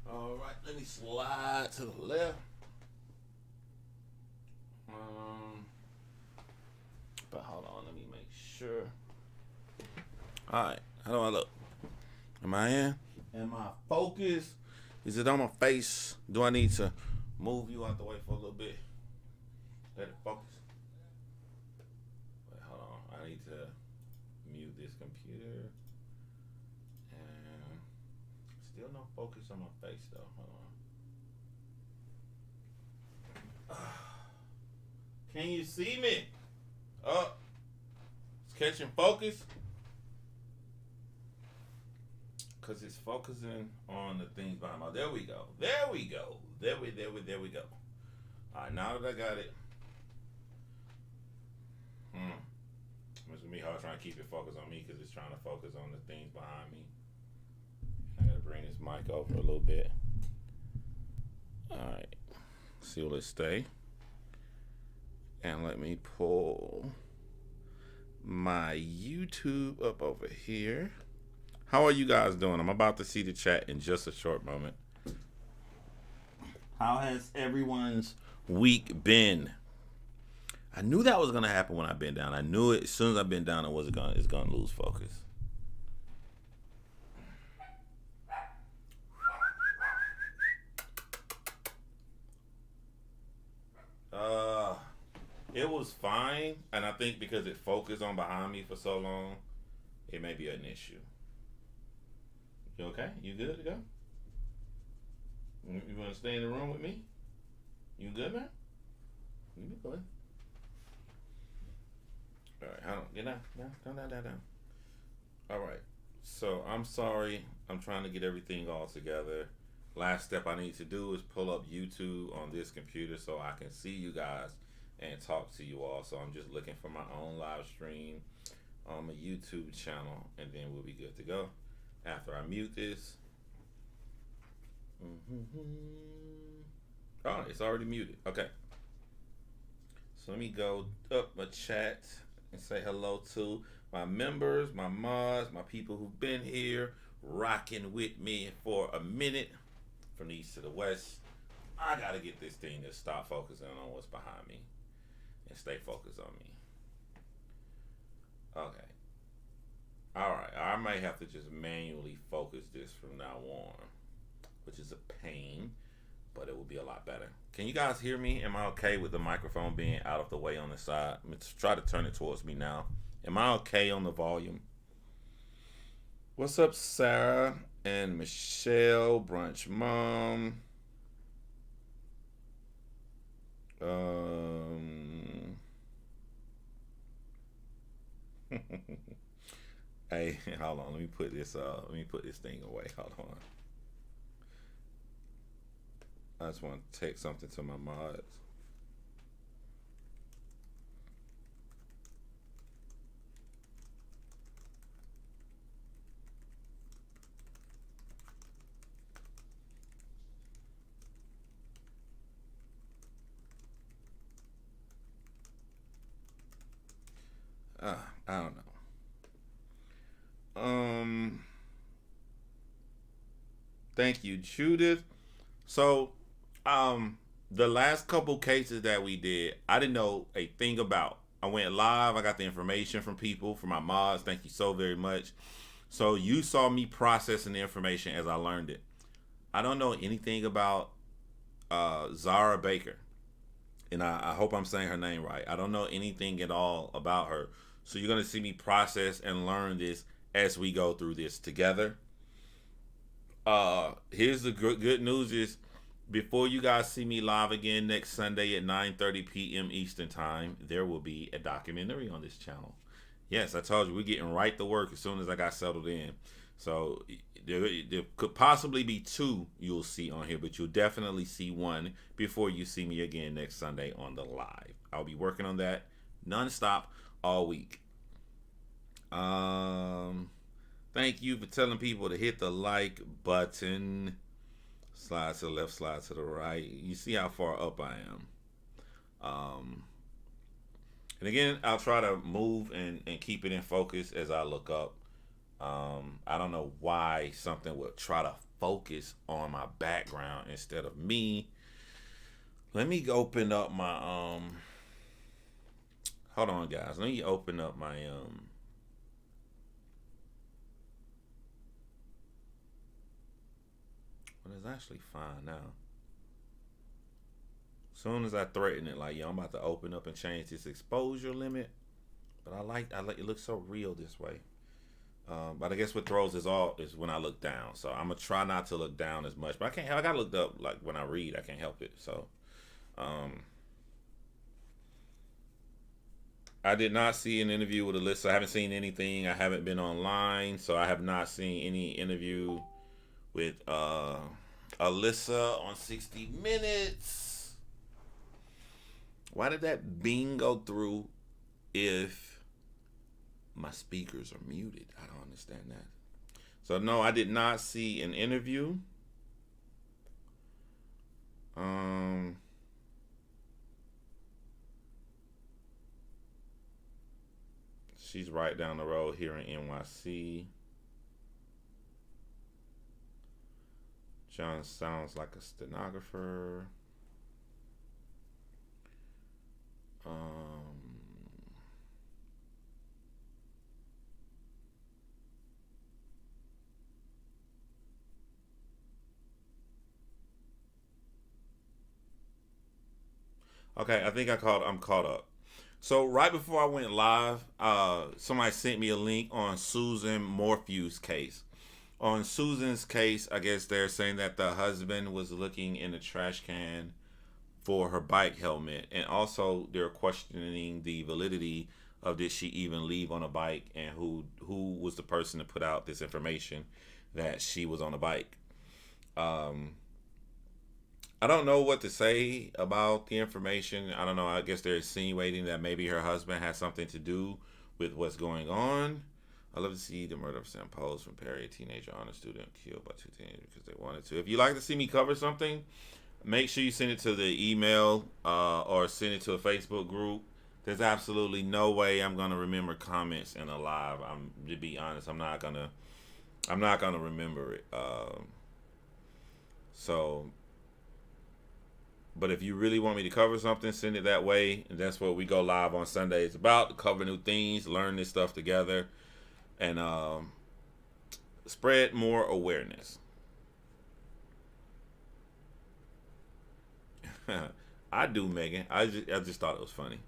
All right, let me slide to the left. Um, but hold on, let me make sure. All right, how do I look? Am I in? Am I focused? Is it on my face? Do I need to move you out the way for a little bit? Let it focus. Wait, hold on. I need to mute this computer. And still no focus on my face though. Hold on. Can you see me? Oh, it's catching focus. Because it's focusing on the things behind my. There we go. There we go. There we go. All right, now that I got it. It's gonna be hard trying to keep it focused on me because it's trying to focus on the things behind me. I gotta bring this mic over a little bit. All right. See, will it stay? And let me pull my YouTube up over here. How are you guys doing? I'm about to see the chat in just a short moment. How has everyone's week been? I knew that was gonna happen when I bent down. I knew it as soon as I bent down. It's gonna lose focus. Uh, it was fine, and I think because it focused on behind me for so long, it may be an issue. You okay? You good to go? You want to stay in the room with me? You good, man? You be good. All right, hold on. Get down. All right. So I'm sorry. I'm trying to get everything all together. Last step I need to do is pull up YouTube on this computer so I can see you guys and talk to you all. So I'm just looking for my own live stream on my YouTube channel, and then we'll be good to go. After I mute this, Oh, it's already muted. Okay. So let me go up my chat and say hello to my members, my mods, my people who've been here rocking with me for a minute from the east to the west. I gotta get this thing to stop focusing on what's behind me and stay focused on me. Okay. Alright. I might have to just manually focus this from now on, which is a pain, but it will be a lot better. Can you guys hear me? Am I okay with the microphone being out of the way on the side? Let's try to turn it towards me now. Am I okay on the volume? What's up, Sarah and Michelle, Brunch Mom? Hey, hold on. Let me put this. Let me put this thing away. Hold on. I just want to take something to my mods. I don't know. Thank you, Judith. So, the last couple cases that we did, I didn't know a thing about. I went live. I got the information from people, from my mods. Thank you so very much. So you saw me processing the information as I learned it. I don't know anything about Zahra Baker, and I hope I'm saying her name right. I don't know anything at all about her. So you're gonna see me process and learn this as we go through this together. Here's the good news is before you guys see me live again next Sunday at 9:30 p.m. Eastern Time, there will be a documentary on this channel. Yes, I told you we're getting right to work as soon as I got settled in. So there could possibly be two you'll see on here, but you'll definitely see one before you see me again next Sunday on the live. I'll be working on that nonstop all week. Thank you for telling people to hit the like button. Slide to the left, slide to the right. You see how far up I am. And again, I'll try to move and keep it in focus as I look up. I don't know why something would try to focus on my background instead of me. Let me open up my hold on guys. Let me open up my well, it's actually fine now. Soon as I threaten it, like, yo, I'm about to open up and change this exposure limit. But I like it looks so real this way. But I guess what throws us off is when I look down. So I'm gonna try not to look down as much. But I can't. I gotta look up like when I read. I can't help it. So, I did not see an interview with Alyssa. I haven't seen anything. I haven't been online, so I have not seen any interview with Alyssa on 60 Minutes. Why did that bing go through if my speakers are muted? I don't understand that. So no, I did not see an interview. She's right down the road here in NYC. John sounds like a stenographer. Okay, I think I'm caught up. So right before I went live, somebody sent me a link on Susan Morphew's case. On Susan's case, I guess they're saying that the husband was looking in the trash can for her bike helmet, and also they're questioning the validity of did she even leave on a bike, and who was the person to put out this information that she was on a bike. I don't know what to say about the information. I don't know. I guess they're insinuating that maybe her husband has something to do with what's going on. I love to see the murder of Sam Pose from Perry, a teenager honor student killed by two teenagers because they wanted to. If you like to see me cover something, make sure you send it to the email or send it to a Facebook group. There's absolutely no way I'm gonna remember comments in a live. I'm to be honest, I'm not gonna remember it. So, but if you really want me to cover something, send it that way. And that's what we go live on Sundays about, to cover new things, learn this stuff together, and spread more awareness. I do, Megan. I just thought it was funny.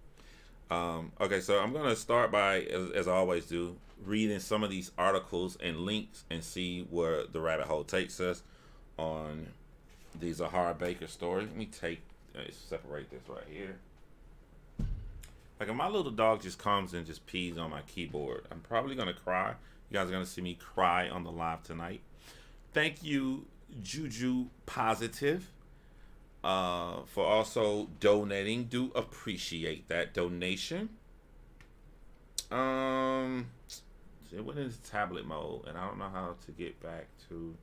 Okay, so I'm gonna start by, as I always do, reading some of these articles and links and see where the rabbit hole takes us on the Zahra Baker story. Let me separate this right here. Like, if my little dog just comes and just pees on my keyboard, I'm probably gonna cry. You guys are gonna see me cry on the live tonight. Thank you, Juju Positive, for also donating. Do appreciate that donation. It went into tablet mode, and I don't know how to get back to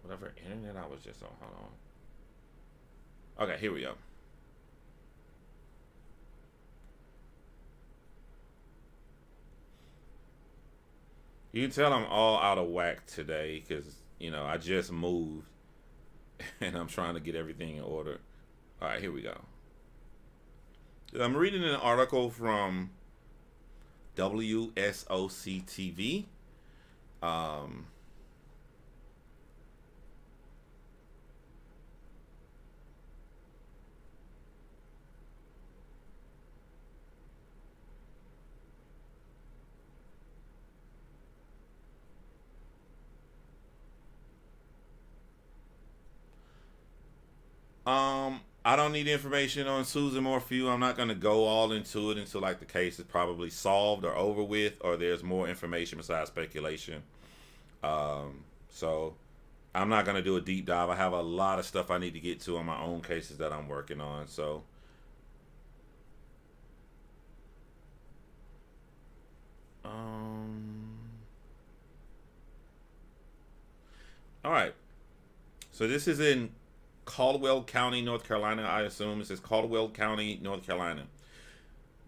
whatever internet I was just on. Hold on. Okay, here we go. You can tell I'm all out of whack today because, I just moved and I'm trying to get everything in order. All right, here we go. I'm reading an article from WSOC TV. I don't need information on Susan Morphew. I'm not going to go all into it until the case is probably solved or over with, or there's more information besides speculation. So I'm not going to do a deep dive. I have a lot of stuff I need to get to on my own cases that I'm working on. So all right. So this is in Caldwell County, North Carolina, I assume. It says Caldwell County, North Carolina.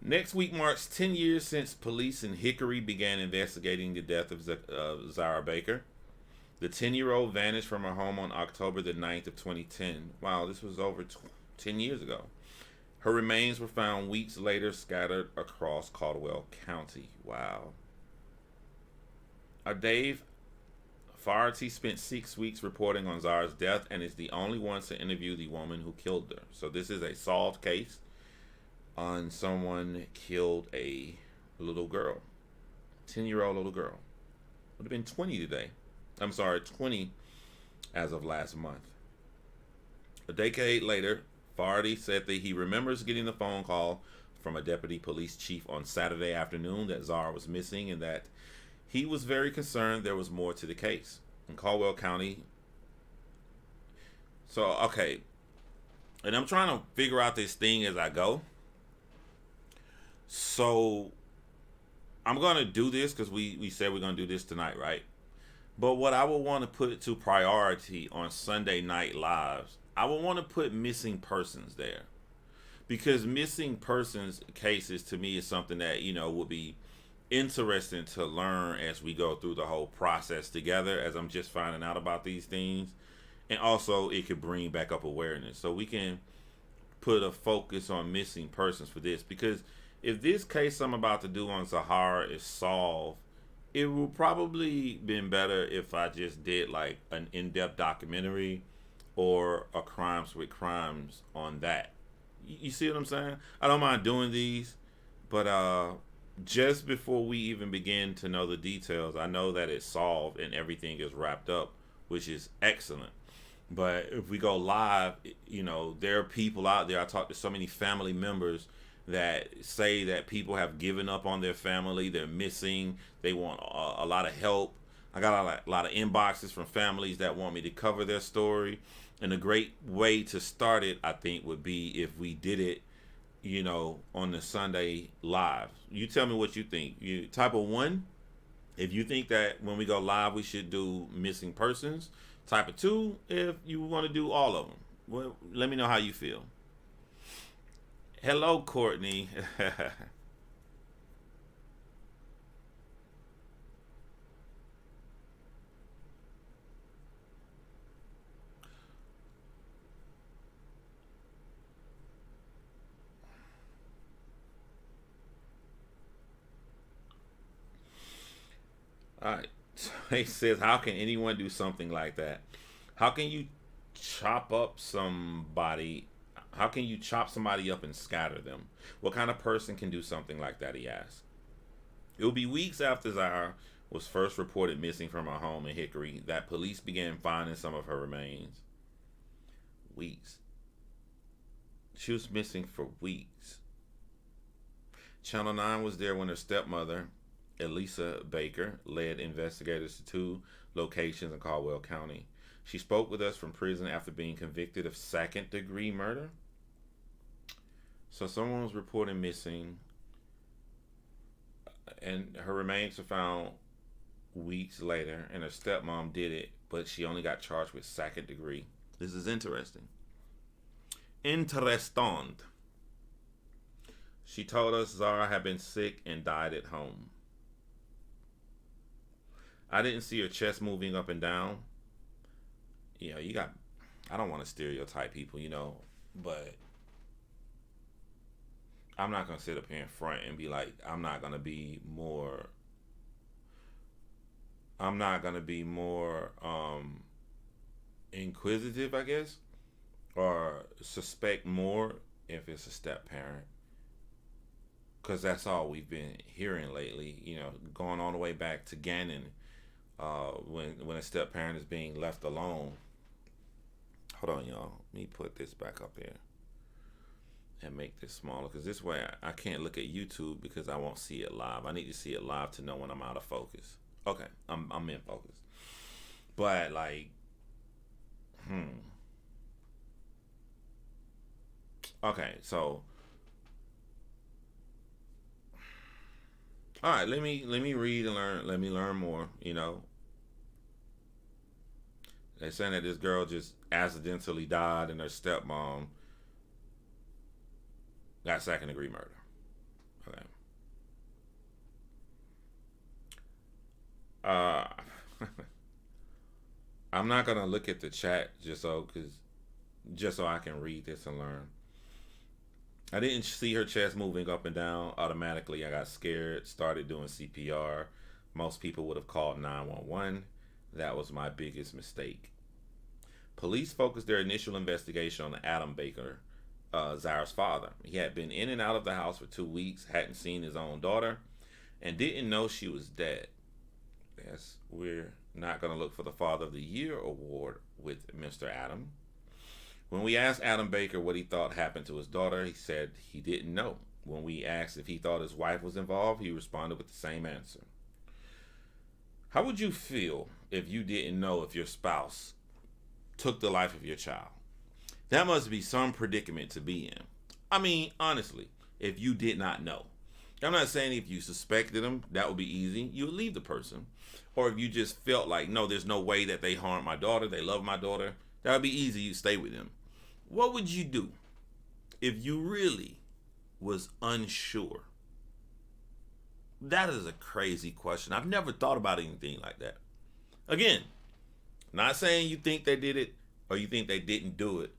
Next week marks 10 years since police in Hickory began investigating the death of Zahra Baker. The 10-year-old vanished from her home on October the 9th of 2010. Wow, this was over 10 years ago. Her remains were found weeks later scattered across Caldwell County. Wow. Dave Farty spent 6 weeks reporting on Zahra's death and is the only one to interview the woman who killed her. So this is a solved case on someone killed a little girl. 10-year-old little girl. Would have been 20 today. I'm sorry, 20 as of last month. A decade later, Farty said that he remembers getting a phone call from a deputy police chief on Saturday afternoon that Zahra was missing and that he was very concerned there was more to the case. In Caldwell County. So, okay. And I'm trying to figure out this thing as I go. So, I'm going to do this because we said we're going to do this tonight, right? But what I would want to put to priority on Sunday Night Lives, I would want to put missing persons there. Because missing persons cases to me is something that, would be interesting to learn as we go through the whole process together, as I'm just finding out about these things. And also it could bring back up awareness. So we can put a focus on missing persons for this. Because if this case I'm about to do on Zahra is solved, it would probably been better if I just did an in-depth documentary or a crimes with crimes on that. You see what I'm saying? I don't mind doing these, but just before we even begin to know the details, I know that it's solved and everything is wrapped up, which is excellent. But if we go live, there are people out there. I talk to so many family members that say that people have given up on their family. They're missing. They want a lot of help. I got a lot of inboxes from families that want me to cover their story. And a great way to start it, I think, would be if we did it, on the Sunday live. You tell me what you think. You type of one, if you think that when we go live we should do missing persons. Type of two, if you want to do all of them. Well, let me know how you feel. Hello, Courtney. All right. He says, "How can anyone do something like that? How can you chop up somebody? How can you chop somebody up and scatter them? What kind of person can do something like that?" He asked. It will be weeks after Zahra was first reported missing from her home in Hickory that police began finding some of her remains. Weeks. She was missing for weeks. Channel 9 was there when her stepmother, Elisa Baker, led investigators to two locations in Caldwell County. She spoke with us from prison after being convicted of second-degree murder. So someone was reported missing, and her remains were found weeks later, and her stepmom did it, but she only got charged with second degree. This is interesting. Interessant. She told us Zahra had been sick and died at home. I didn't see her chest moving up and down. I don't want to stereotype people, but I'm not going to sit up here in front and be like, I'm not going to be more inquisitive, I guess, or suspect more if it's a step parent. Because that's all we've been hearing lately, going all the way back to Gannon, when a step parent is being left alone. Hold on, y'all. Let me put this back up here and make this smaller, because this way I can't look at YouTube because I won't see it live. I need to see it live to know when I'm out of focus. Okay, I'm in focus. But okay, so all right, let me read and learn. Let me learn more. They're saying that this girl just accidentally died, and her stepmom got second degree murder. Okay. I'm not gonna look at the chat just so I can read this and learn. I didn't see her chest moving up and down. Automatically, I got scared, started doing CPR. Most people would have called 911. That was my biggest mistake. Police focused their initial investigation on Adam Baker, Zahra's father. He had been in and out of the house for 2 weeks, hadn't seen his own daughter, and didn't know she was dead. Yes, we're not going to look for the Father of the Year award with Mr. Adam. When we asked Adam Baker what he thought happened to his daughter, he said he didn't know. When we asked if he thought his wife was involved, he responded with the same answer. How would you feel if you didn't know if your spouse took the life of your child? That must be some predicament to be in. I mean, honestly, if you did not know. I'm not saying if you suspected them, that would be easy. You would leave the person. Or if you just felt like, no, there's no way that they harmed my daughter, they love my daughter, that would be easy. You stay with them. What would you do if you really was unsure? That is a crazy question. I've never thought about anything like that. Again, not saying you think they did it or you think they didn't do it.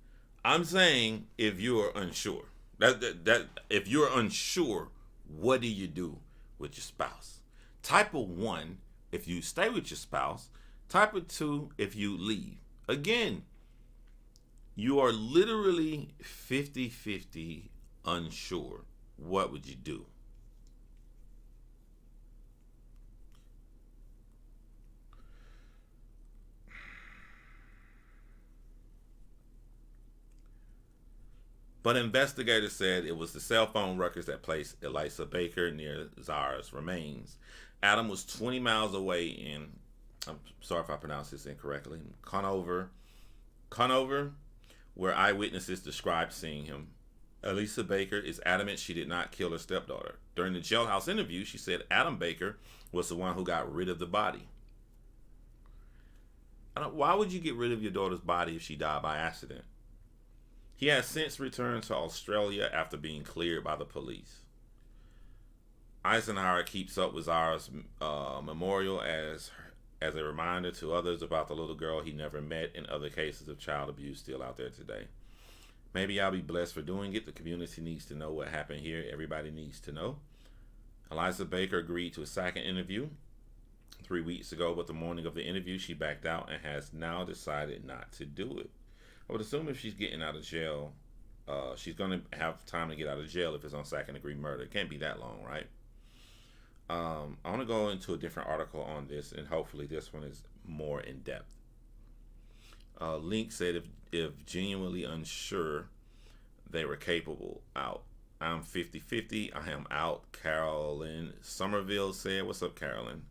I'm saying if you're unsure. That if you're unsure, what do you do with your spouse? Type of 1 if you stay with your spouse. Type of 2 if you leave. Again, you are literally 50-50 unsure. What would you do? But investigators said it was the cell phone records that placed Elisa Baker near Zahra's remains. Adam was 20 miles away in, I'm sorry if I pronounced this incorrectly, Conover, where eyewitnesses described seeing him. Elisa Baker is adamant she did not kill her stepdaughter. During the jailhouse interview, she said Adam Baker was the one who got rid of the body. Why would you get rid of your daughter's body if she died by accident? He has since returned to Australia after being cleared by the police. Eisenhower keeps up with Zahra's memorial as a reminder to others about the little girl he never met and other cases of child abuse still out there today. Maybe I'll be blessed for doing it. The community needs to know what happened here. Everybody needs to know. Eliza Baker agreed to a second interview 3 weeks ago, but the morning of the interview, she backed out and has now decided not to do it. I would assume if she's getting out of jail, she's going to have time to get out of jail if it's on second-degree murder. It can't be that long, right? I want to go into a different article on this, and hopefully this one is more in-depth. Link said, if genuinely unsure they were capable, out. I'm 50-50. I am out. Carolyn Somerville said, what's up, Carolyn?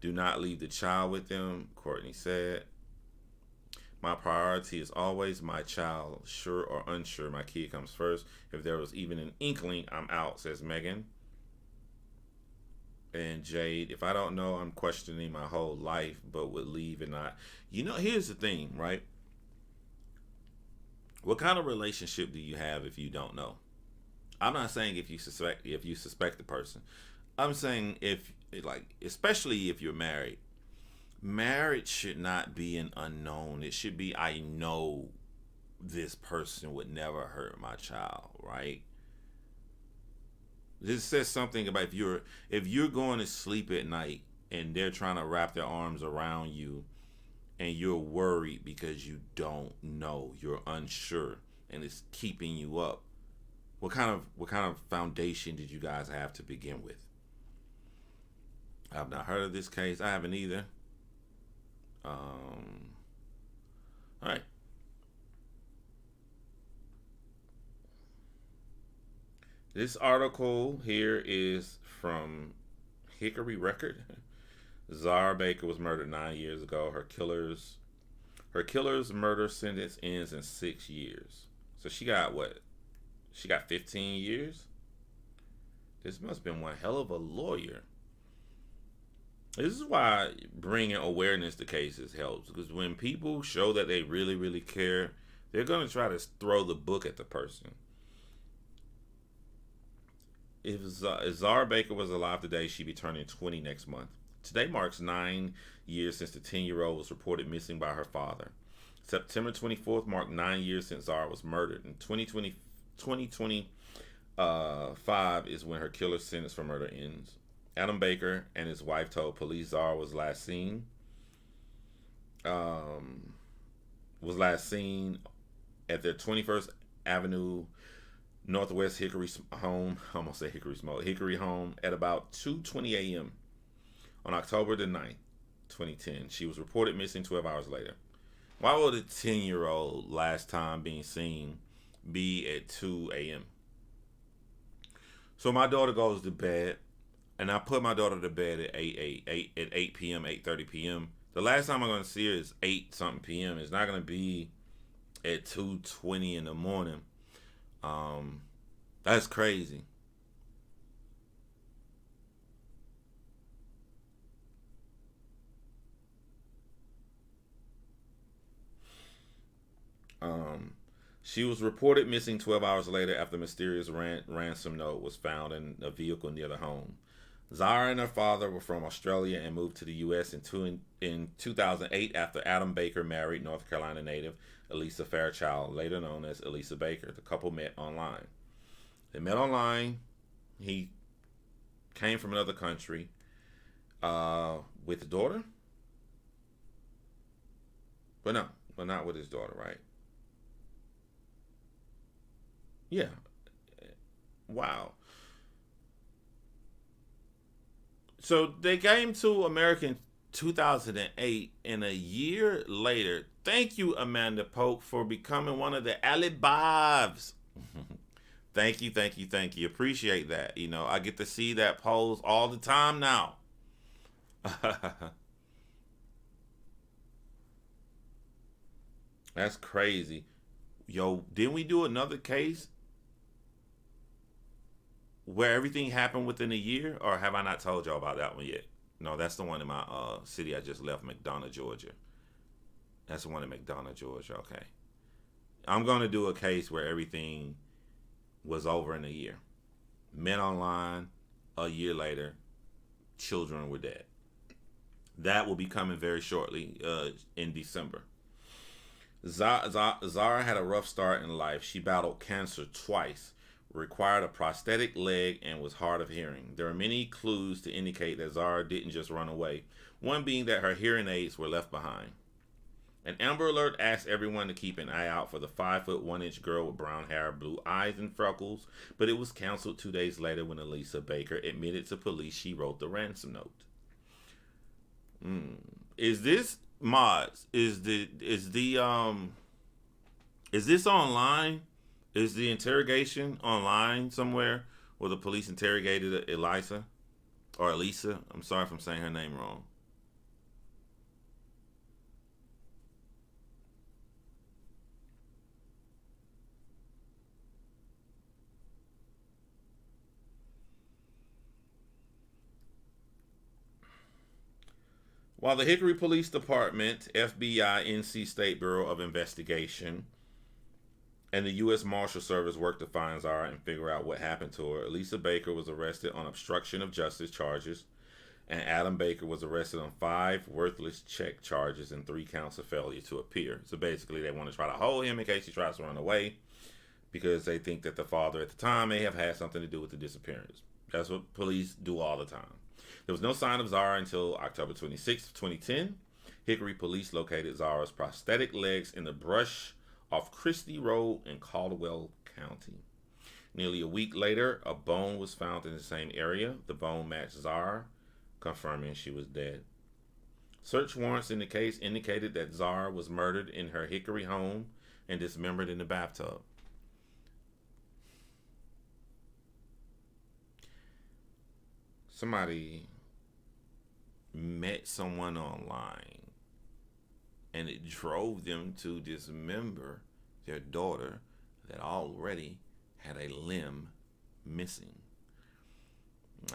Do not leave the child with them, Courtney said. My priority is always my child. Sure or unsure, my kid comes first. If there was even an inkling, I'm out, says Megan. And Jade, if I don't know, I'm questioning my whole life, but would leave and not. You know, here's the thing, right? What kind of relationship do you have if you don't know? I'm not saying if you suspect the person. I'm saying especially if you're married. Marriage should not be an unknown. It should be, I know this person would never hurt my child, right? This says something about if you're going to sleep at night and they're trying to wrap their arms around you and you're worried because you don't know, you're unsure, and it's keeping you up. What kind of foundation did you guys have to begin with? I've not heard of this case. I haven't either. All right. This article here is from Hickory Record. Zahra Baker was murdered 9 years ago. Her killer's murder sentence ends in 6 years. So she got what? She got 15 years? This must have been one hell of a lawyer. This is why bringing awareness to cases helps. Because when people show that they really, really care, they're going to try to throw the book at the person. If Zahra Baker was alive today, she'd be turning 20 next month. Today marks 9 years since the 10-year-old was reported missing by her father. September 24th marked 9 years since Zahra was murdered. In 2025 is when her killer's sentence for murder ends. Adam Baker and his wife told police Zahra was last seen at their 21st Avenue Northwest Hickory home. I almost said Hickory home at about 2:20 a.m. on October the 9th, 2010. She was reported missing 12 hours later. Why would a 10-year-old last time being seen be at 2 a.m.? So my daughter goes to bed, and I put my daughter to bed at 8 p.m., 8:30 p.m. The last time I'm going to see her is 8-something p.m. It's not going to be at 2:20 in the morning. That's crazy. She was reported missing 12 hours later after a mysterious ransom note was found in a vehicle near the home. Zahra and her father were from Australia and moved to the U.S. in 2008 after Adam Baker married North Carolina native Elisa Fairchild, later known as Elisa Baker. The couple met online. They met online. He came from another country with the daughter. But not with his daughter, right? Yeah. Wow. So they came to America in 2008, and a year later, thank you, Amanda Polk, for becoming one of the Alibabs. Thank you. Appreciate that. You know, I get to see that pose all the time now. That's crazy. Yo, didn't we do another case where everything happened within a year, or have I not told y'all about that one yet? No, that's the one in my city I just left, McDonough, Georgia. That's the one in McDonough, Georgia. Okay. I'm going to do a case where everything was over in a year. Men online, a year later, children were dead. That will be coming very shortly in December. Zahra had a rough start in life. She battled cancer twice, required a prosthetic leg, and was hard of hearing. There are many clues to indicate that Zahra didn't just run away, one being that her hearing aids were left behind. An Amber Alert asked everyone to keep an eye out for the 5'1" girl with brown hair, blue eyes, and freckles, but it was canceled 2 days later when Elisa Baker admitted to police she wrote the ransom note. Is this mods? Is this online? Is the interrogation online somewhere where the police interrogated Elisa? Or Elisa? I'm sorry if I'm saying her name wrong. While the Hickory Police Department, FBI, NC State Bureau of Investigation, and the U.S. Marshal Service worked to find Zahra and figure out what happened to her, Elisa Baker was arrested on obstruction of justice charges, and Adam Baker was arrested on 5 worthless check charges and 3 counts of failure to appear. So basically, they want to try to hold him in case he tries to run away, because they think that the father at the time may have had something to do with the disappearance. That's what police do all the time. There was no sign of Zahra until October 26, 2010. Hickory police located Zahra's prosthetic legs in the brush off Christie Road in Caldwell County. Nearly a week later, a bone was found in the same area. The bone matched Zahra, confirming she was dead. Search warrants in the case indicated that Zahra was murdered in her Hickory home and dismembered in the bathtub. Somebody met someone online and it drove them to dismember their daughter that already had a limb missing.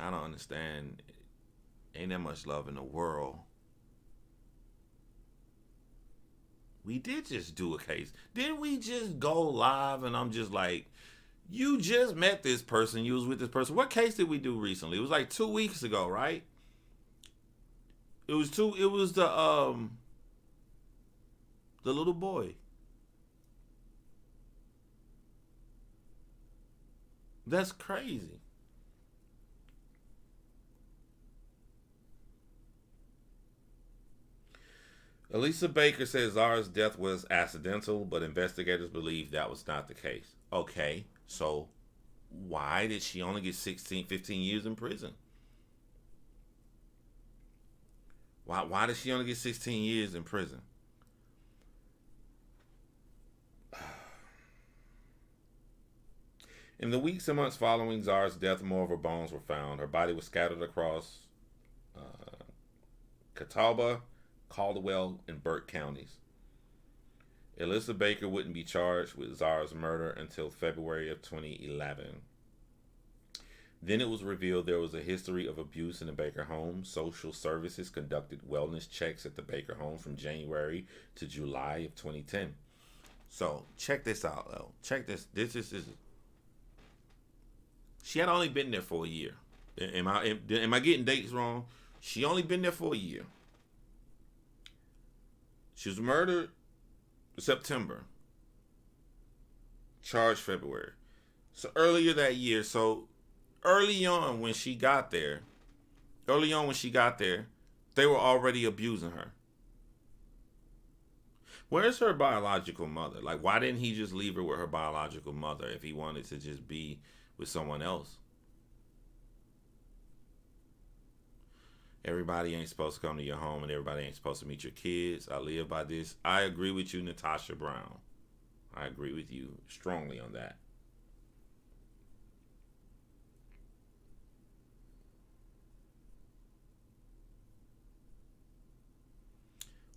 I don't understand. Ain't that much love in the world. We did just do a case. Didn't we just go live and I'm just like, you just met this person, you was with this person. What case did we do recently? It was like 2 weeks ago, right? It was the little boy. That's crazy. Elisa Baker says Zahra's death was accidental, but investigators believe that was not the case. Okay, so why did she only get 16, 15 years in prison? Why did she only get 16 years in prison? In the weeks and months following Zahra's death, more of her bones were found. Her body was scattered across Catawba, Caldwell, and Burke counties. Elisa Baker wouldn't be charged with Zahra's murder until February of 2011. Then it was revealed there was a history of abuse in the Baker home. Social services conducted wellness checks at the Baker home from January to July of 2010. So check this out, though. Check this. This is. She had only been there for a year. Am I getting dates wrong? She only been there for a year. She was murdered September. Charged February. So earlier that year. So early on when she got there, they were already abusing her. Where's her biological mother? Like, why didn't he just leave her with her biological mother if he wanted to just be with someone else? Everybody ain't supposed to come to your home and everybody ain't supposed to meet your kids. I live by this. I agree with you, Natasha Brown. I agree with you strongly on that.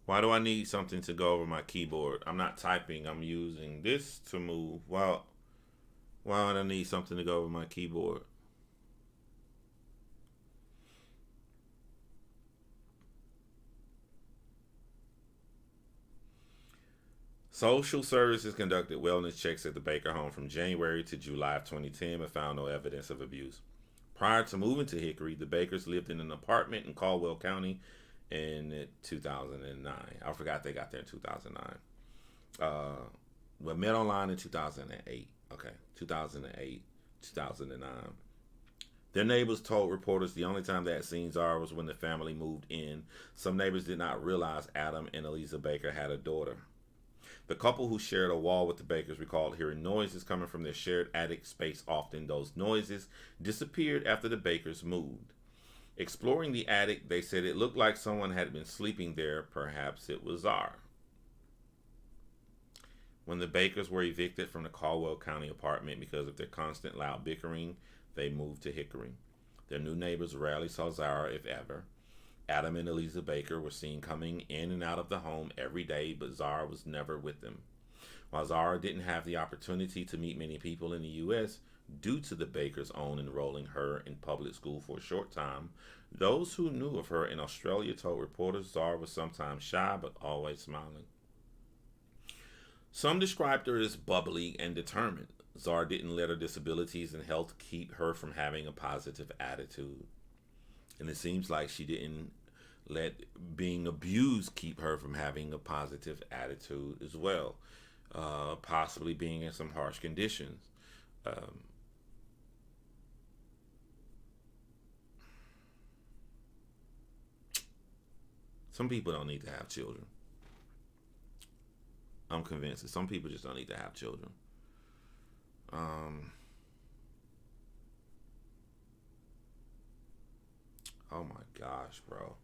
Why do I need something to go over my keyboard? I'm not typing. I'm using this to move. Why would I need something to go over my keyboard? Social services conducted wellness checks at the Baker home from January to July of 2010 but found no evidence of abuse. Prior to moving to Hickory, the Bakers lived in an apartment in Caldwell County in 2009. I forgot they got there in 2009. Well, met online in 2008. Okay, 2008, 2009. Their neighbors told reporters the only time they had seen Zahra was when the family moved in. Some neighbors did not realize Adam and Eliza Baker had a daughter. The couple who shared a wall with the Bakers recalled hearing noises coming from their shared attic space often. Those noises disappeared after the Bakers moved. Exploring the attic, they said it looked like someone had been sleeping there. Perhaps it was Zahra. When the Bakers were evicted from the Caldwell County apartment because of their constant loud bickering, they moved to Hickory. Their new neighbors rarely saw Zahra, if ever. Adam and Eliza Baker were seen coming in and out of the home every day, but Zahra was never with them. While Zahra didn't have the opportunity to meet many people in the U.S. due to the Bakers' own enrolling her in public school for a short time, those who knew of her in Australia told reporters Zahra was sometimes shy but always smiling. Some described her as bubbly and determined. Zahra didn't let her disabilities and health keep her from having a positive attitude. And it seems like she didn't let being abused keep her from having a positive attitude as well. Possibly being in some harsh conditions. Some people don't need to have children. I'm convinced that some people just don't need to have children. Oh my gosh, bro.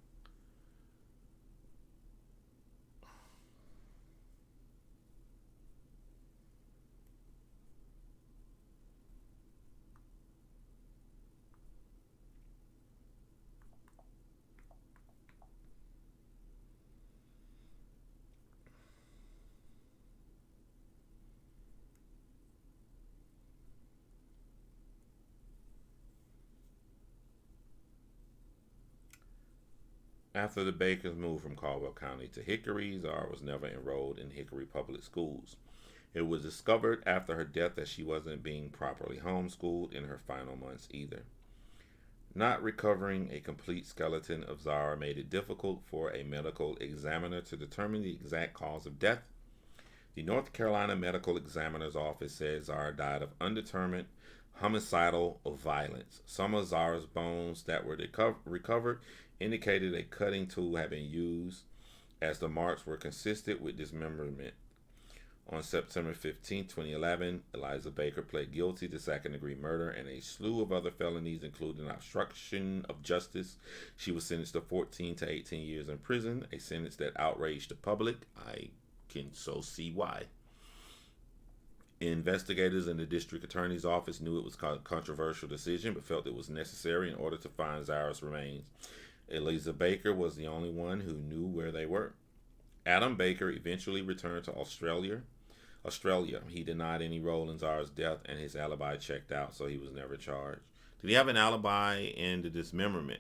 After the Bakers moved from Caldwell County to Hickory, Zahra was never enrolled in Hickory public schools. It was discovered after her death that she wasn't being properly homeschooled in her final months either. Not recovering a complete skeleton of Zahra made it difficult for a medical examiner to determine the exact cause of death. The North Carolina Medical Examiner's Office said Zahra died of undetermined homicidal violence. Some of Zahra's bones that were recovered indicated a cutting tool had been used, as the marks were consistent with dismemberment. On September 15, 2011, Eliza Baker pled guilty to second-degree murder and a slew of other felonies, including obstruction of justice. She was sentenced to 14 to 18 years in prison, a sentence that outraged the public. I can so see why. Investigators in the district attorney's office knew it was a controversial decision, but felt it was necessary in order to find Zahra's remains. Eliza Baker was the only one who knew where they were. Adam Baker eventually returned to Australia. He denied any role in Zahra's death, and his alibi checked out, so he was never charged. Did he have an alibi in the dismemberment?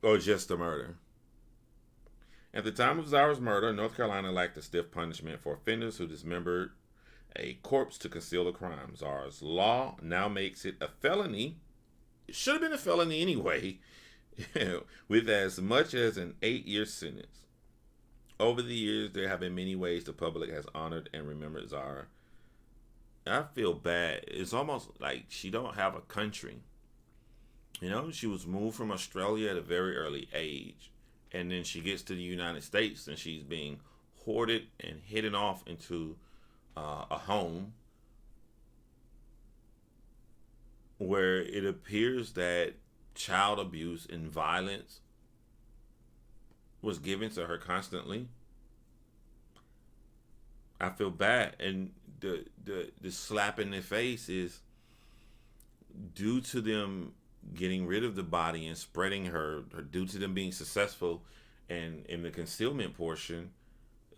Or just the murder? At the time of Zahra's murder, North Carolina lacked a stiff punishment for offenders who dismembered a corpse to conceal a crime. Zahra's law now makes it a felony. It should have been a felony anyway, with as much as an 8-year sentence. Over the years, there have been many ways the public has honored and remembered Zahra. I feel bad. It's almost like she don't have a country. You know, she was moved from Australia at a very early age. And then she gets to the United States and she's being hoarded and hidden off into a home where it appears that child abuse and violence was given to her constantly. I feel bad, and the slap in the face is due to them getting rid of the body and spreading her due to them being successful, and in the concealment portion,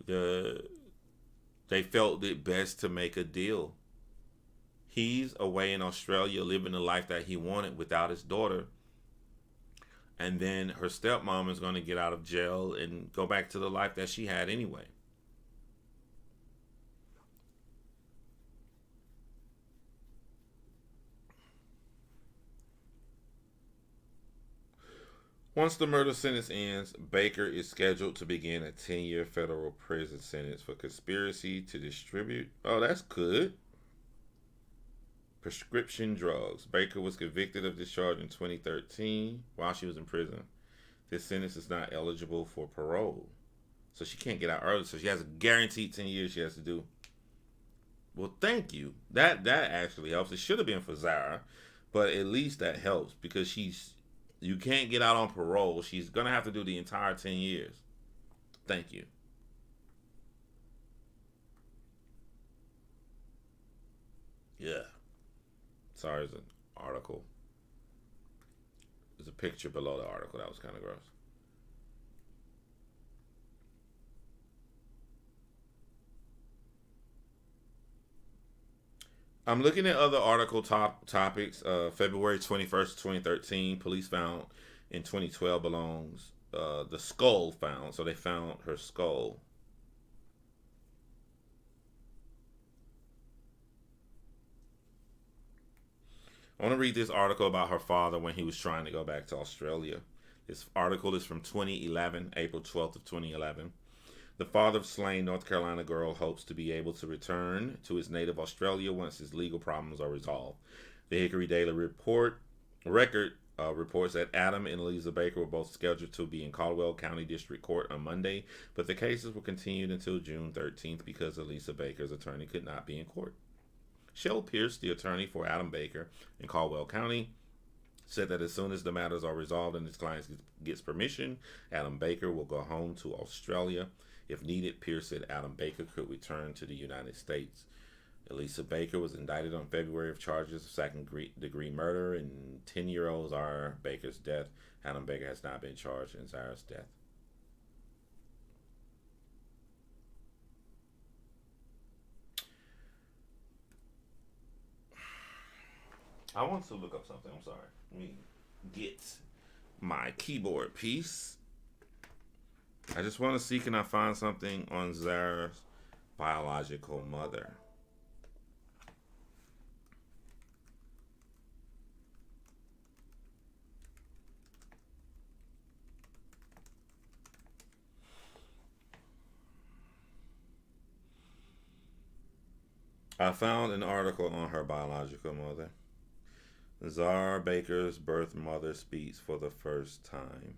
they felt it best to make a deal. He's away in Australia living the life that he wanted without his daughter. And then her stepmom is going to get out of jail and go back to the life that she had anyway. Once the murder sentence ends, Baker is scheduled to begin a 10-year federal prison sentence for conspiracy to distribute. Oh, that's good. Prescription drugs. Baker was convicted of this charge in 2013 while she was in prison. This sentence is not eligible for parole. So she can't get out early. So she has a guaranteed 10 years she has to do. Well, thank you. That actually helps. It should have been for Zahra, but at least that helps because you can't get out on parole. She's gonna have to do the entire 10 years. Thank you. Yeah. Sorry, there's an article. There's a picture below the article that was kind of gross. I'm looking at other article topics. February 21st, 2013, police found in 2012 belongs the skull found. So they found her skull. I want to read this article about her father when he was trying to go back to Australia. This article is from 2011, April 12th of 2011. The father of slain North Carolina girl hopes to be able to return to his native Australia once his legal problems are resolved. The Hickory Daily Record reports that Adam and Eliza Baker were both scheduled to be in Caldwell County District Court on Monday, but the cases were continued until June 13th because Eliza Baker's attorney could not be in court. Shell Pierce, the attorney for Adam Baker in Caldwell County, said that as soon as the matters are resolved and his client gets permission, Adam Baker will go home to Australia. If needed, Pierce said Adam Baker could return to the United States. Elisa Baker was indicted on February of charges of second-degree murder and 10-year-old Zahra Baker's death. Adam Baker has not been charged in Zahra's death. I want to look up something. I'm sorry. Let me get my keyboard piece. I just want to see, can I find something on Zahra's biological mother? I found an article on her biological mother. Zahra Baker's birth mother speaks for the first time.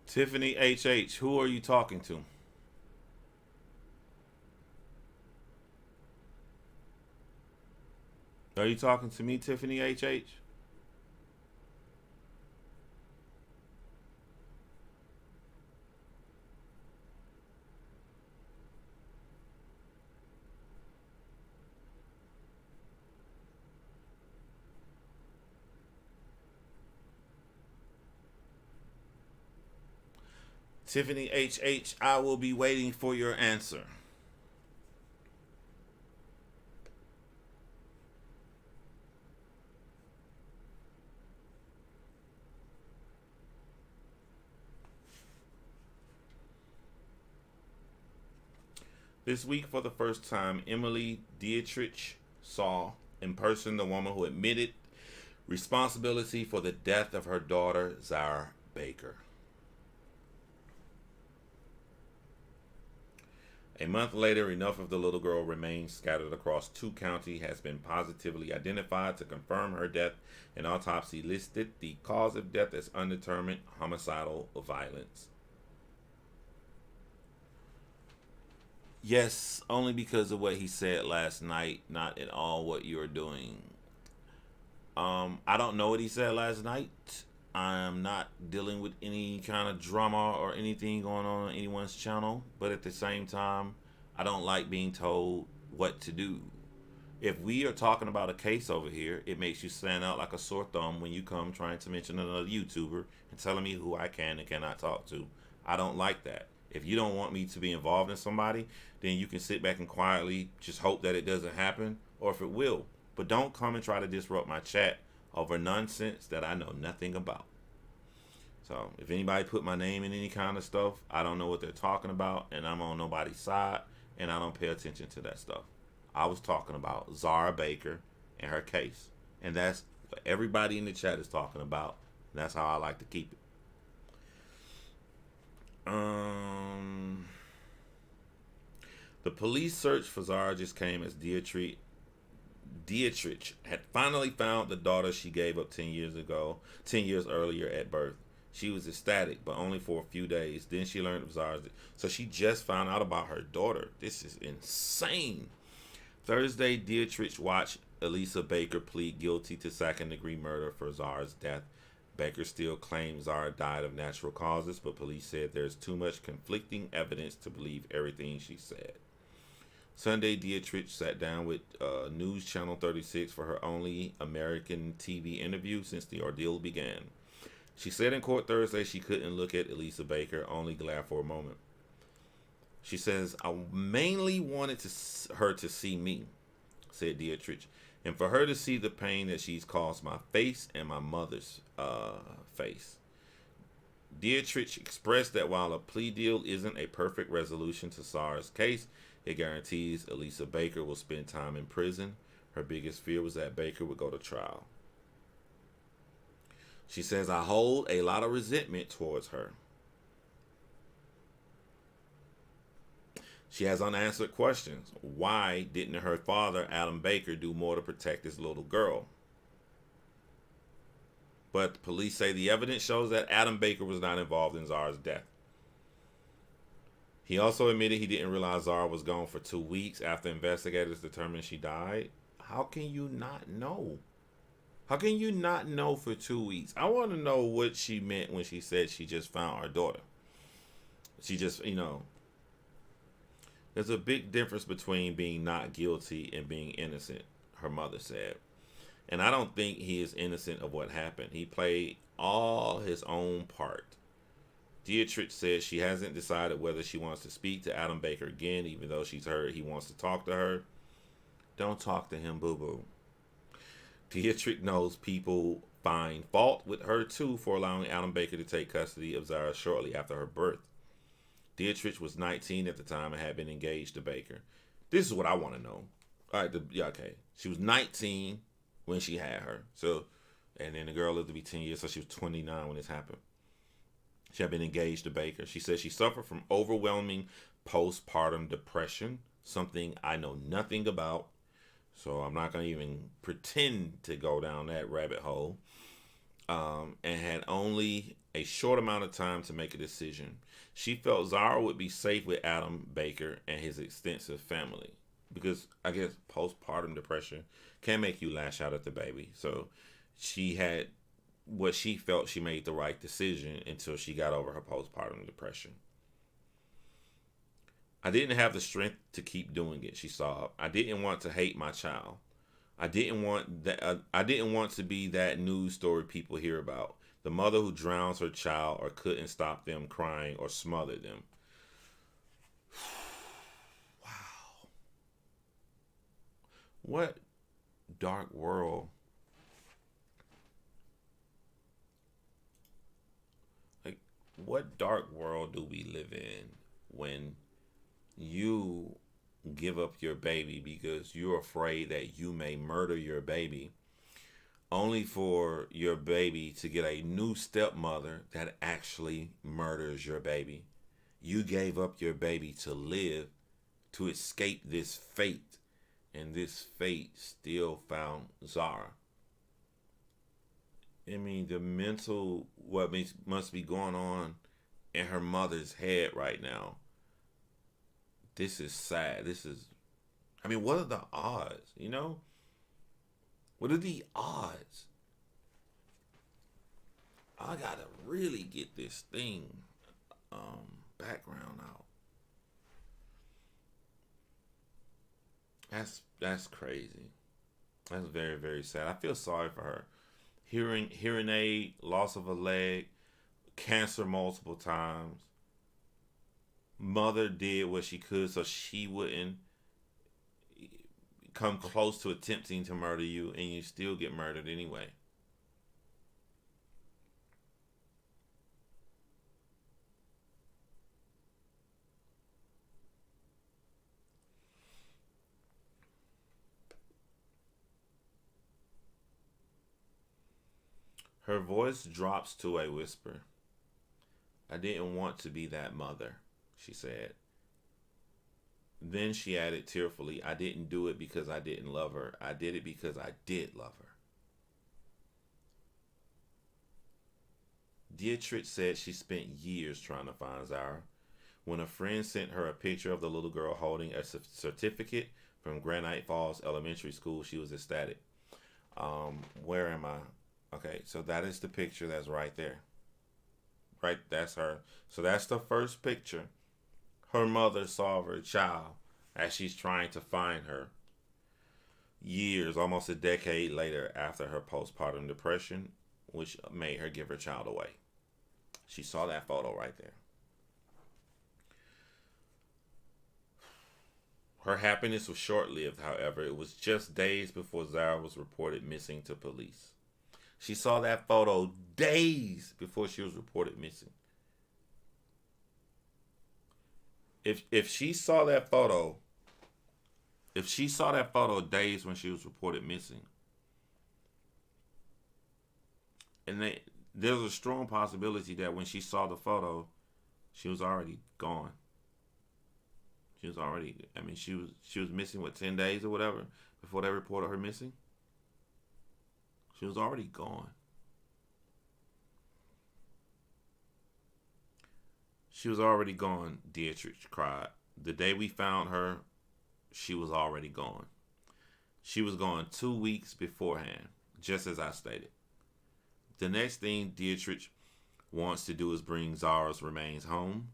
Tiffany H.H., who are you talking to? Are you talking to me, Tiffany H.H.? Tiffany H.H., I will be waiting for your answer. This week, for the first time, Emily Dietrich saw in person the woman who admitted responsibility for the death of her daughter, Zahra Baker. A month later, enough of the little girl remains scattered across 2 counties has been positively identified to confirm her death. An autopsy listed the cause of death as undetermined homicidal violence. Yes, only because of what he said last night, not at all what you're doing. I don't know what he said last night. I'm not dealing with any kind of drama or anything going on anyone's channel, but at the same time, I don't like being told what to do. If we are talking about a case over here, it makes you stand out like a sore thumb when you come trying to mention another YouTuber and telling me who I can and cannot talk to. I don't like that. If you don't want me to be involved in somebody, then you can sit back and quietly just hope that it doesn't happen, or if it will. But don't come and try to disrupt my chat over nonsense that I know nothing about. So if anybody put my name in any kind of stuff, I don't know what they're talking about, and I'm on nobody's side, and I don't pay attention to that stuff. I was talking about Zahra Baker and her case, and that's what everybody in the chat is talking about. And that's how I like to keep it. The police search for Zahra just came as Dietrich had finally found the daughter she gave up 10 years earlier at birth. She was ecstatic, but only for a few days. Then she learned of Zahra's. So she just found out about her daughter. This is insane. Thursday, Dietrich watched Elisa Baker plead guilty to second-degree murder for Zahra's death. Baker still claims Zahra died of natural causes, but police said there's too much conflicting evidence to believe everything she said. Sunday, Dietrich sat down with News Channel 36 for her only American TV interview since the ordeal began. She said in court Thursday she couldn't look at Elisa Baker, only glad for a moment. She says, I mainly wanted her to see me, said Dietrich, and for her to see the pain that she's caused my face and my mother's face. Dietrich expressed that while a plea deal isn't a perfect resolution to Zahra's case, it guarantees Elisa Baker will spend time in prison. Her biggest fear was that Baker would go to trial. She says, I hold a lot of resentment towards her. She has unanswered questions. Why didn't her father, Adam Baker, do more to protect his little girl? But police say the evidence shows that Adam Baker was not involved in Zahra's death. He also admitted he didn't realize Zahra was gone for 2 weeks after investigators determined she died. How can you not know? How can you not know for 2 weeks? I want to know what she meant when she said she just found her daughter. She just, there's a big difference between being not guilty and being innocent, her mother said. And I don't think he is innocent of what happened. He played all his own part. Dietrich says she hasn't decided whether she wants to speak to Adam Baker again, even though she's heard he wants to talk to her. Don't talk to him, boo-boo. Dietrich knows people find fault with her, too, for allowing Adam Baker to take custody of Zahra shortly after her birth. Dietrich was 19 at the time and had been engaged to Baker. This is what I want to know. All right, okay. She was 19 when she had her. So, and then the girl lived to be 10 years, so she was 29 when this happened. She had been engaged to Baker. She said she suffered from overwhelming postpartum depression, something I know nothing about. So I'm not going to even pretend to go down that rabbit hole. And had only a short amount of time to make a decision. She felt Zahra would be safe with Adam Baker and his extensive family. Because I guess postpartum depression can make you lash out at the baby. So she had what she felt she made the right decision until she got over her postpartum depression. I didn't have the strength to keep doing it, she sobbed. I didn't want to hate my child. I didn't want that. I didn't want to be that news story people hear about. The mother who drowns her child or couldn't stop them crying or smother them. Wow. What dark world. What dark world do we live in when you give up your baby because you're afraid that you may murder your baby, only for your baby to get a new stepmother that actually murders your baby. You gave up your baby to live, to escape this fate, and this fate still found Zahra. I mean, the mental, must be going on in her mother's head right now. This is sad. I mean, what are the odds, you know? What are the odds? I gotta really get this thing background out. That's crazy. That's very, very sad. I feel sorry for her. Hearing aid, loss of a leg, cancer multiple times. Mother did what she could so she wouldn't come close to attempting to murder you, and you still get murdered anyway. Her voice drops to a whisper. I didn't want to be that mother, she said. Then she added tearfully, I didn't do it because I didn't love her. I did it because I did love her. Dietrich said she spent years trying to find Zahra. When a friend sent her a picture of the little girl holding a certificate from Granite Falls Elementary School, she was ecstatic. Where am I? Okay, so that is the picture that's right there. Right, that's her. So that's the first picture her mother saw of her child as she's trying to find her. Years, almost a decade later, after her postpartum depression, which made her give her child away. She saw that photo right there. Her happiness was short-lived, however. It was just days before Zahra was reported missing to police. She saw that photo days before she was reported missing. If she saw that photo, days when she was reported missing, and there's a strong possibility that when she saw the photo, she was already gone. She was already, I mean, she was missing, what, 10 days or whatever before they reported her missing? She was already gone. She was already gone, Dietrich cried. The day we found her, she was already gone. She was gone 2 weeks beforehand, just as I stated. The next thing Dietrich wants to do is bring Zahra's remains home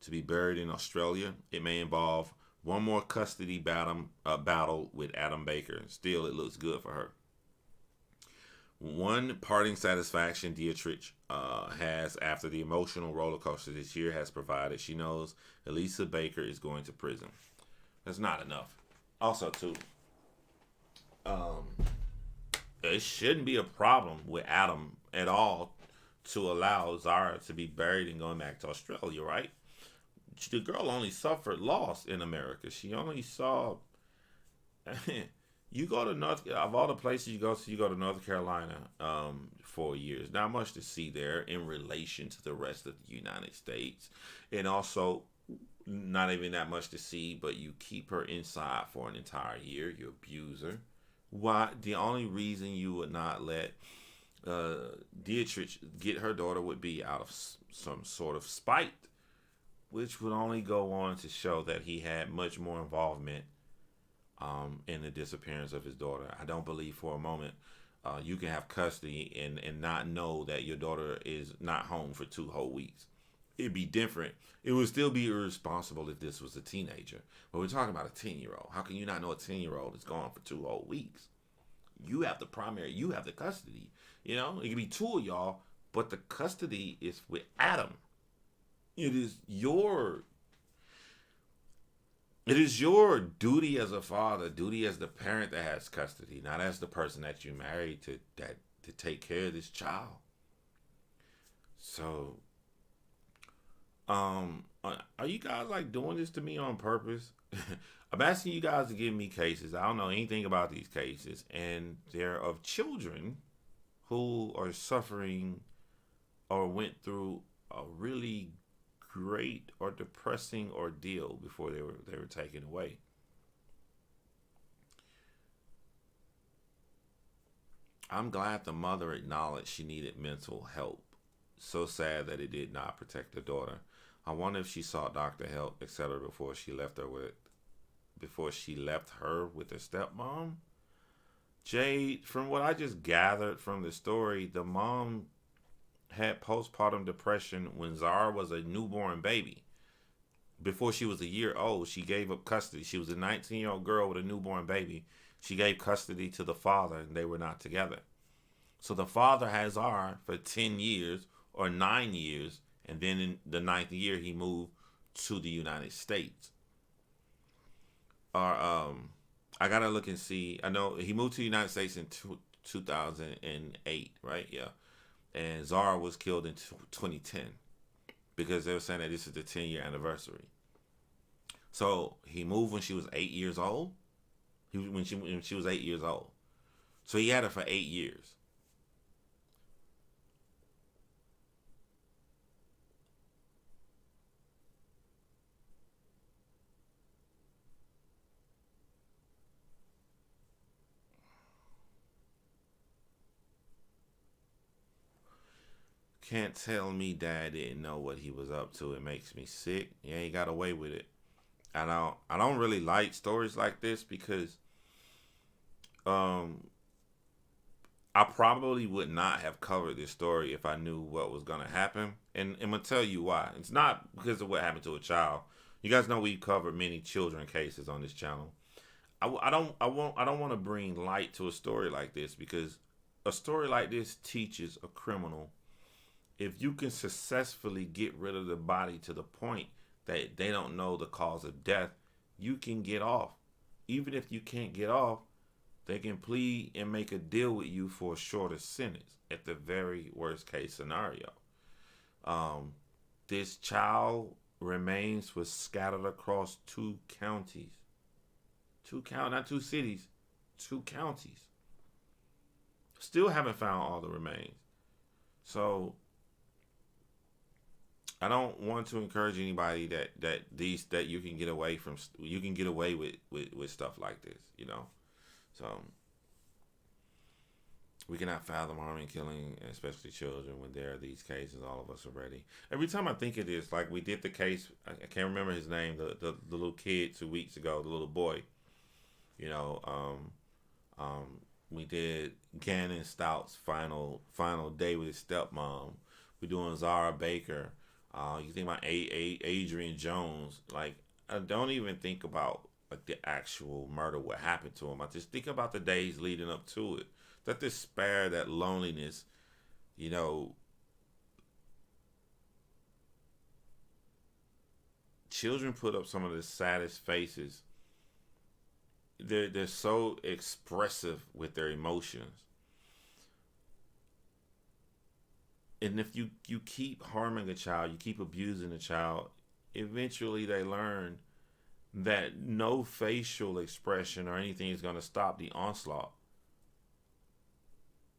to be buried in Australia. It may involve one more custody battle with Adam Baker. Still, it looks good for her. One parting satisfaction Dietrich has after the emotional roller coaster this year has provided, she knows Elisa Baker is going to prison. That's not enough. Also, too, it shouldn't be a problem with Adam at all to allow Zahra to be buried and going back to Australia, right? The girl only suffered loss in America. She only saw... You go to of all the places you go to North Carolina 4 years. Not much to see there in relation to the rest of the United States. And also, not even that much to see, but you keep her inside for an entire year. You abuse her. Why? The only reason you would not let Dietrich get her daughter would be out of some sort of spite, which would only go on to show that he had much more involvement in the disappearance of his daughter. I don't believe for a moment you can have custody and not know that your daughter is not home for 2 whole weeks. It'd be different. It would still be irresponsible if this was a teenager. But we're talking about a 10-year-old. How can you not know a 10-year-old is gone for 2 whole weeks? You have the custody. You know, it could be 2 of y'all, but the custody is with Adam. It is your duty as a father, duty as the parent that has custody, not as the person that you married to take care of this child. So, are you guys like doing this to me on purpose? I'm asking you guys to give me cases. I don't know anything about these cases, and they're of children who are suffering or went through a really great or depressing ordeal before they were taken away. I'm glad the mother acknowledged she needed mental help. So sad that it did not protect the daughter. I wonder if she sought doctor help, etc., before she left her with her stepmom. Jade, from what I just gathered from the story, the mom had postpartum depression when Zahra was a newborn baby. Before she was a year old, she gave up custody. She was a 19-year-old girl with a newborn baby. She gave custody to the father, and they were not together. So the father had Zahra for 10 years or 9 years, and then in the ninth year, he moved to the United States. Or, I gotta look and see. I know he moved to the United States in 2008, right? Yeah. And Zahra was killed in 2010 because they were saying that this is the 10-year anniversary. So he moved when she was 8 years old. When she was 8 years old. So he had her for 8 years. Can't tell me dad didn't know what he was up to. It makes me sick. Yeah, he got away with it. I don't really like stories like this because um I probably would not have covered this story if I knew what was gonna happen. And I'm gonna tell you why. It's not because of what happened to a child. You guys know we covered many children cases on this channel. I don't want to bring light to a story like this because a story like this teaches a criminal, if you can successfully get rid of the body to the point that they don't know the cause of death, you can get off. Even if you can't get off, they can plead and make a deal with you for a shorter sentence at the very worst case scenario. Um, this child remains was scattered across two counties. Not two cities, two counties. Still haven't found all the remains. So I don't want to encourage anybody that you can get away with stuff like this, you know. So we cannot fathom harming, killing, especially children, when there are these cases. All of us are ready. Every time I think of this, like we did the case, I can't remember his name, the little kid 2 weeks ago, the little boy. You know, we did Gannon Stout's final day with his stepmom. We're doing Zahra Baker. You think about Adrian Jones. Like, I don't even think about like the actual murder, what happened to him. I just think about the days leading up to it. That despair, that loneliness, you know. Children put up some of the saddest faces. They're so expressive with their emotions. And if you keep harming a child, you keep abusing a child, eventually they learn that no facial expression or anything is going to stop the onslaught.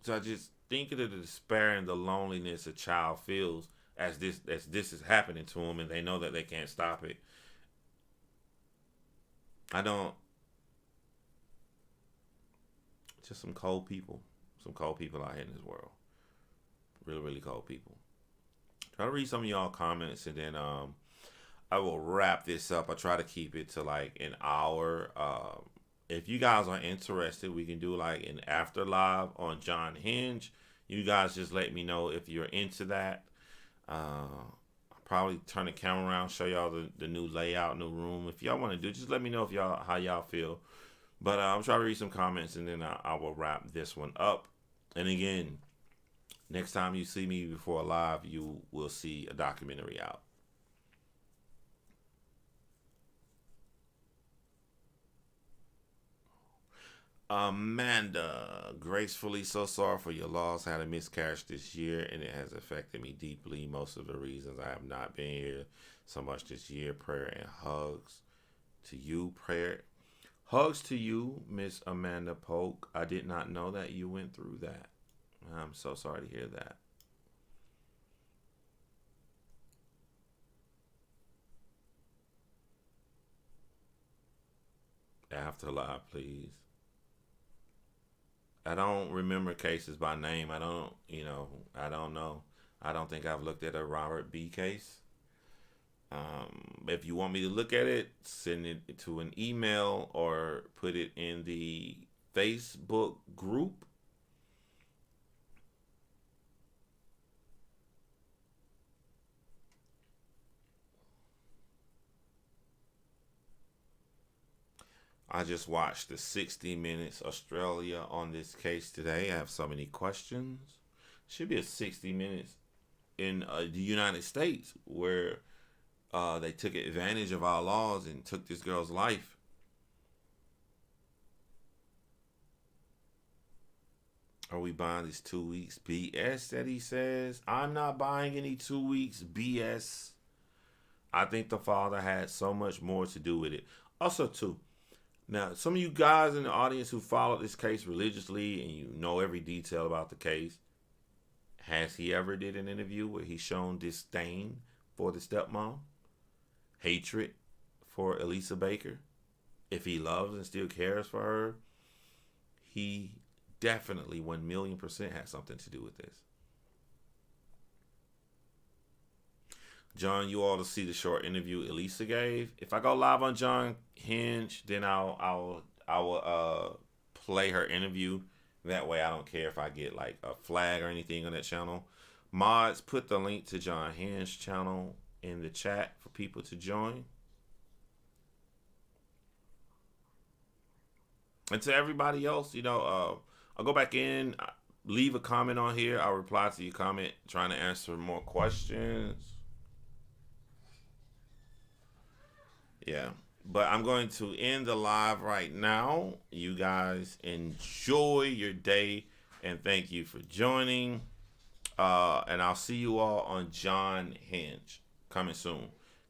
So I just think of the despair and the loneliness a child feels as this is happening to them, and they know that they can't stop it. I don't. Just some cold people out here in this world. Really, really cold people. Try to read some of y'all comments, and then I will wrap this up. I try to keep it to like an hour. If you guys are interested, we can do like an after live on John Hinge. You guys just let me know if you're into that. I'll probably turn the camera around, show y'all the new layout, new room. If y'all want to do, just let me know if how y'all feel. But I'm trying to read some comments, and then I will wrap this one up. And again, next time you see me before live, you will see a documentary out. Amanda, gracefully so sorry for your loss. Had a miscarriage this year and it has affected me deeply. Most of the reasons I have not been here so much this year. Prayer and hugs to you. Hugs to you, Miss Amanda Polk. I did not know that you went through that. I'm so sorry to hear that. Afterlife, please. I don't remember cases by name. I don't, I don't know. I don't think I've looked at a Robert B case. If you want me to look at it, send it to an email or put it in the Facebook group. I just watched the 60 Minutes Australia on this case today. I have so many questions. Should be a 60 Minutes in the United States where they took advantage of our laws and took this girl's life. Are we buying this 2 weeks BS that he says? I'm not buying any 2 weeks BS. I think the father had so much more to do with it. Also, too, now some of you guys in the audience who followed this case religiously and you know every detail about the case, has he ever did an interview where he's shown disdain for the stepmom? Hatred for Elisa Baker? If he loves and still cares for her, he definitely 1,000,000% has something to do with this. John, you all to see the short interview Elisa gave. If I go live on John Hinge, then I will play her interview. That way I don't care if I get like a flag or anything on that channel. Mods, put the link to John Hinge channel in the chat for people to join. And to everybody else, I'll go back in, leave a comment on here. I'll reply to your comment, trying to answer more questions. Yeah. But I'm going to end the live right now. You guys enjoy your day and thank you for joining. And I'll see you all on John Hinge coming soon.